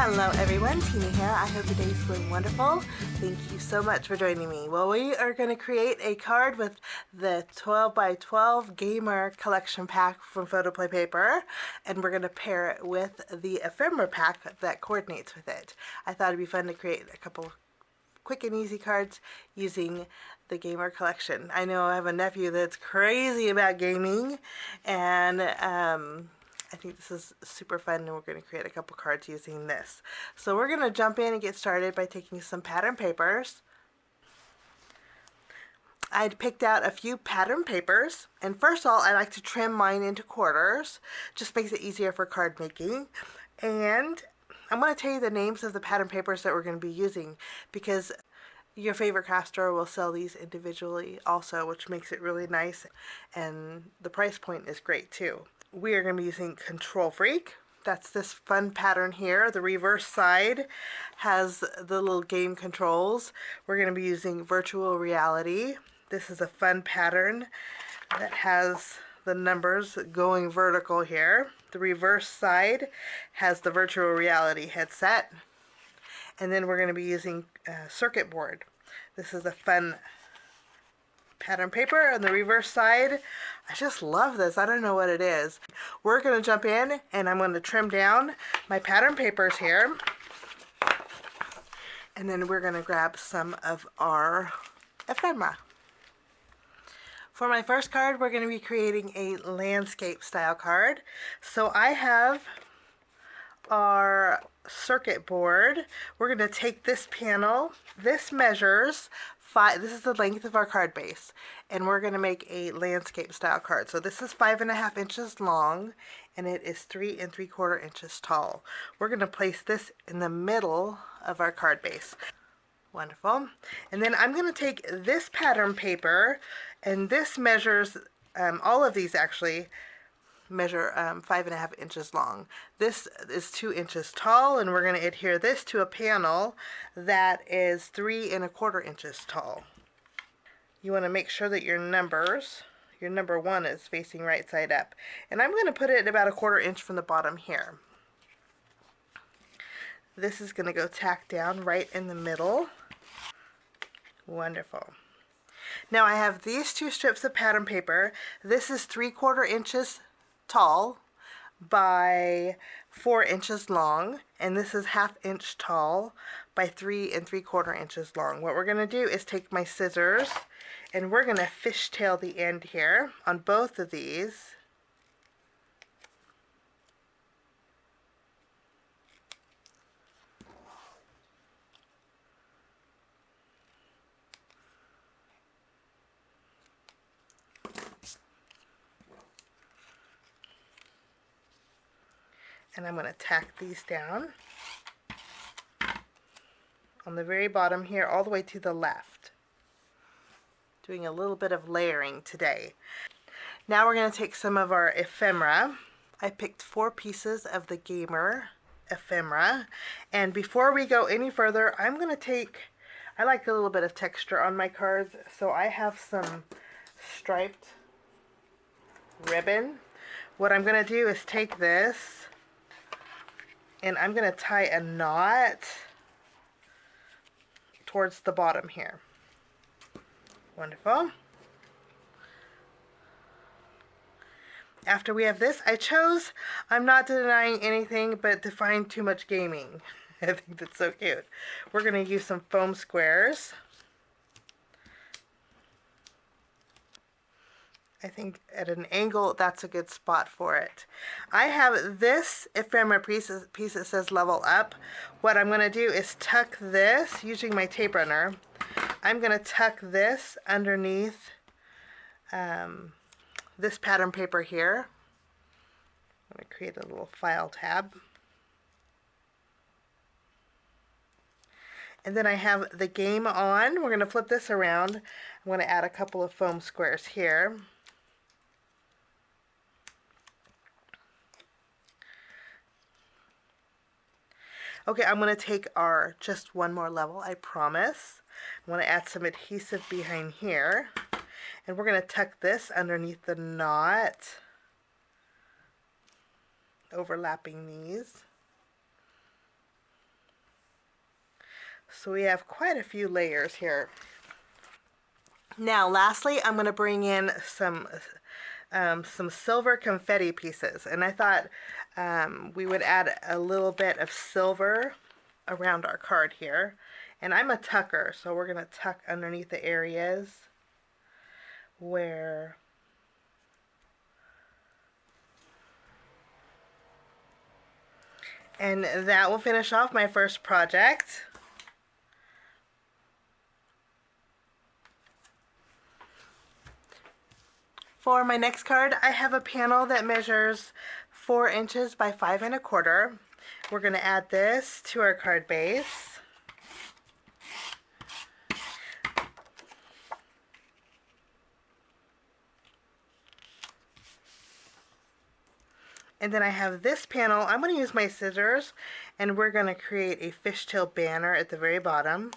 Hello everyone, Tina here. I hope your day is going wonderful. Thank you so much for joining me. Well, we are going to create a card with the 12 by 12 Gamer Collection Pack from Photoplay Paper, and we're going to pair it with the Ephemera Pack that coordinates with it. I thought it'd be fun to create a couple quick and easy cards using the Gamer Collection. I know I have a nephew that's crazy about gaming, and I think this is super fun, and we're going to create a couple cards using this. So we're going to jump in and get started by taking some pattern papers. I'd picked out a few pattern papers, and first of all, I like to trim mine into quarters. Just makes it easier for card making. And I'm going to tell you the names of the pattern papers that we're going to be using, because your favorite craft store will sell these individually also, which makes it really nice, and the price point is great too. We are going to be using Control Freak. That's this fun pattern here. The reverse side has the little game controls. We're going to be using Virtual Reality. This is a fun pattern that has the numbers going vertical here. The reverse side has the Virtual Reality headset. And then we're going to be using Circuit Board. This is a fun pattern paper on the reverse side. I just love this. I don't know what it is. We're going to jump in, and I'm going to trim down my pattern papers here. And then we're going to grab some of our ephemera. For my first card, we're going to be creating a landscape style card. So I have our circuit board. We're going to take this panel. This measures 5. This is the length of our card base, and we're going to make a landscape style card. So this is 5.5 inches long, and it is 3 3/4 inches tall. We're going to place this in the middle of our card base. Wonderful. And then I'm going to take this pattern paper, and this measures, all of these actually measure 5.5 inches long. This is 2 inches tall, and we're going to adhere this to a panel that is 3 1/4 inches tall. You want to make sure that your number 1 is facing right side up, and I'm going to put it about 1/4 inch from the bottom here. This is going to go tack down right in the middle. Wonderful. Now I have these 2 strips of pattern paper. This is 3/4 inches tall by 4 inches long, and this is 1/2 inch tall by 3 3/4 inches long. What we're going to do is take my scissors, and we're going to fishtail the end here on both of these. And I'm going to tack these down on the very bottom here all the way to the left. Doing a little bit of layering today. Now we're going to take some of our ephemera. I picked 4 pieces of the Gamer Ephemera, and before we go any further, I'm going to take, I like a little bit of texture on my cards, so I have some striped ribbon. What I'm going to do is take this, and I'm going to tie a knot towards the bottom here. Wonderful. After we have this, I'm not denying anything, but to find too much gaming. I think that's so cute. We're going to use some foam squares. I think at an angle, that's a good spot for it. I have this ephemera piece that says level up. What I'm going to do is tuck this, using my tape runner, I'm going to tuck this underneath this pattern paper here. I'm going to create a little file tab. And then I have the game on. We're going to flip this around. I'm going to add a couple of foam squares here. Okay, I'm going to take our just one more level, I promise. I'm going to add some adhesive behind here. And we're going to tuck this underneath the knot, overlapping these. So we have quite a few layers here. Now, lastly, I'm going to bring in some silver confetti pieces, and I thought we would add a little bit of silver around our card here. And I'm a tucker, so we're going to tuck underneath the areas where and that will finish off my first project. For my next card, I have a panel that measures 4 inches by 5 1/4. We're going to add this to our card base. And then I have this panel. I'm going to use my scissors, and we're going to create a fishtail banner at the very bottom.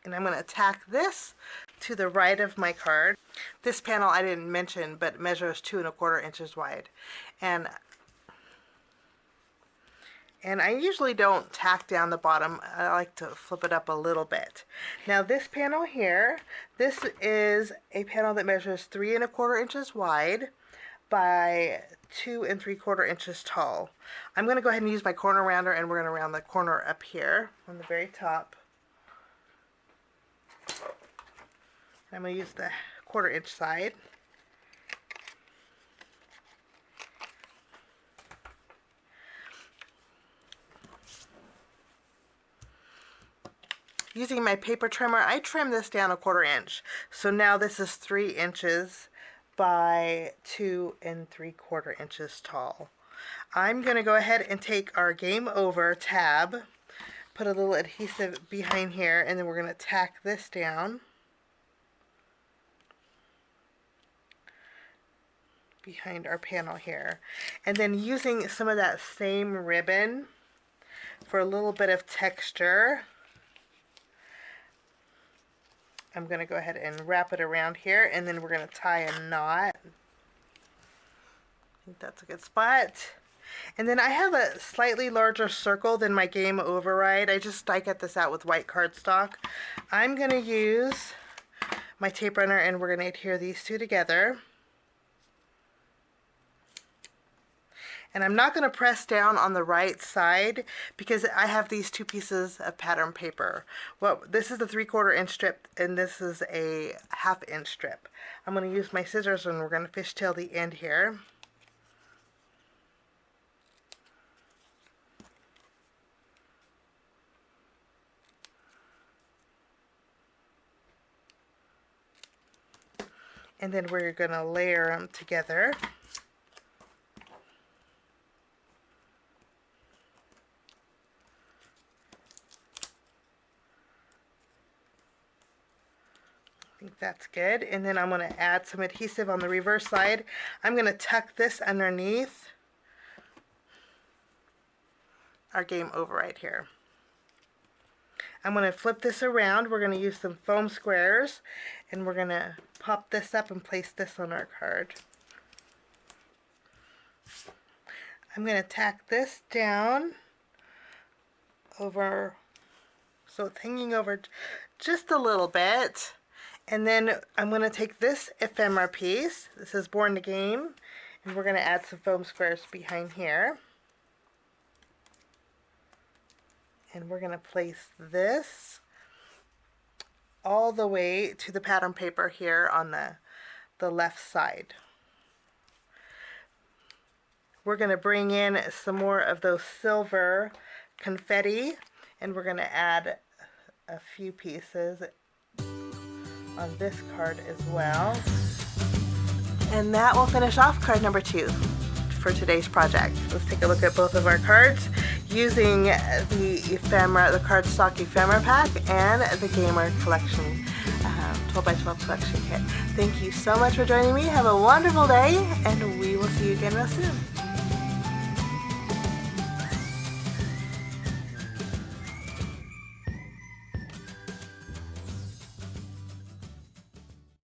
And I'm going to tack this to the right of my card. This panel I didn't mention, but measures 2 1/4 inches wide. And I usually don't tack down the bottom. I like to flip it up a little bit. Now this panel here, this is a panel that measures 3 1/4 inches wide by 2 3/4 inches tall. I'm going to go ahead and use my corner rounder, and we're going to round the corner up here on the very top. I'm going to use the 1/4 inch side. Using my paper trimmer, I trim this down 1/4 inch. So now this is 3 inches by 2 3/4 inches tall. I'm going to go ahead and take our Game Over tab, put a little adhesive behind here, and then we're going to tack this down behind our panel here. And then using some of that same ribbon for a little bit of texture, I'm going to go ahead and wrap it around here, and then we're going to tie a knot. I think that's a good spot. And then I have a slightly larger circle than my Game Override. I cut this out with white cardstock. I'm going to use my tape runner, and we're going to adhere these two together. And I'm not going to press down on the right side because I have these 2 pieces of pattern paper. Well, this is the 3/4 inch strip, and this is a 1/2 inch strip. I'm going to use my scissors, and we're going to fishtail the end here. And then we're going to layer them together. I think that's good. And then I'm going to add some adhesive on the reverse side. I'm going to tuck this underneath our Game Override here. I'm going to flip this around. We're going to use some foam squares, and we're going to pop this up and place this on our card. I'm going to tack this down over, so it's hanging over just a little bit. And then I'm going to take this ephemera piece, this is Born to Game, and we're going to add some foam squares behind here. And we're going to place this all the way to the pattern paper here on the left side. We're going to bring in some more of those silver confetti, and we're going to add a few pieces on this card as well. And that will finish off card number 2 for today's project. Let's take a look at both of our cards using the Cardstock Ephemera Pack and the Gamer Collection 12x12 collection kit. Thank you so much for joining me. Have a wonderful day, and we will see you again real soon.